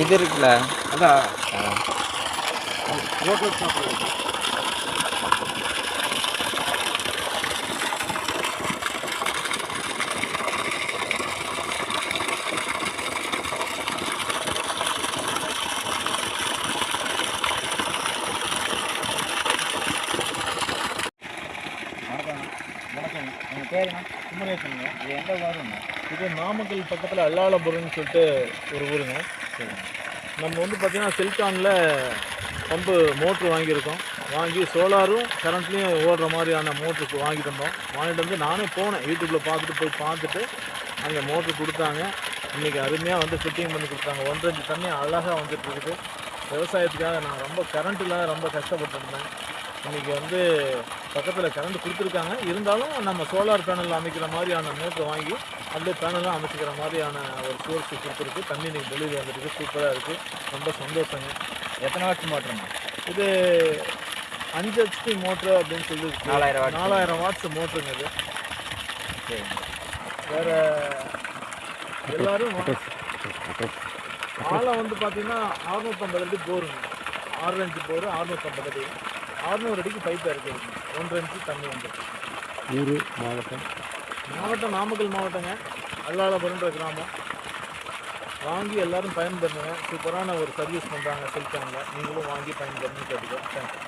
இது இருக்குல்ல அதான் ஹோட்டல் சாப்பிடுறது. வணக்கம். உங்கள் பேருங்க? குமரேசனுங்க. இது எந்த ஊருங்க? இது நாமக்கல் பக்கத்தில் அல்லாலபுரம்னு சொல்லிட்டு ஒரு ஊருங்க. சரிங்க. நம்ம வந்து பார்த்திங்கன்னா செல்கானில் பம்பு மோட்ரு வாங்கியிருக்கோம். வாங்கி சோலாரும் கரண்ட்லேயும் ஓடுற மாதிரியான மோட்ரு வாங்கிட்டு வந்து நானே போனேன், யூடியூப்பில் பார்த்துட்டு அங்கே மோட்ரு கொடுத்தாங்க. இன்றைக்கி அருமையாக வந்து ஃபிட்டிங் பண்ணி கொடுத்தாங்க. 1.5 இன்ச் தண்ணி அழகாக வந்துட்டு இருக்குது. விவசாயத்துக்காக நான் ரொம்ப கரண்ட்டில் ரொம்ப கஷ்டப்பட்டுருந்தேன். இன்றைக்கி வந்து பக்கத்தில் கரண்ட் கொடுத்துருக்காங்க. இருந்தாலும் நம்ம சோலார் பேனல் அமைக்கிற மாதிரியான மோட்ரு வாங்கி அப்படியே பேனலாம் அமைச்சிக்கிற மாதிரியான ஒரு சோர்ஸ் கொடுத்துருக்கு. தண்ணி இன்றைக்கி டெலிவரி வந்துருக்கு. சூப்பராக இருக்குது. ரொம்ப சந்தோஷங்க. எத்தனை வாட்ஸ் மோட்டருங்க? இது 5 HP மோட்ரு அப்படின்னு சொல்லி 4000 வாட்ஸ் மோட்ருங்க இது. சரிங்க. வேறு எல்லோரும் ஆழம் வந்து பார்த்திங்கன்னா 650 அடி போருங்க. 6 இன்ச்சு போரு, 650 அடி. 600 அடிக்கு பைப்பாக இருக்குதுங்க. 1.5 இன்ச்சு தண்ணி வந்துருக்கு. ஊர் மாவட்டம் நாமக்கல் மாவட்டங்க. அல்லாலபுரம்ன்ற கிராமம். வாங்கி எல்லோரும் பயன்பெறுங்க. சூப்பரான ஒரு சர்வீஸ் பண்ணுறாங்க செல்கானில். நீங்களும் வாங்கி பயன்பெறணும்னு கேட்டுக்கிறேன். தேங்க்யூ.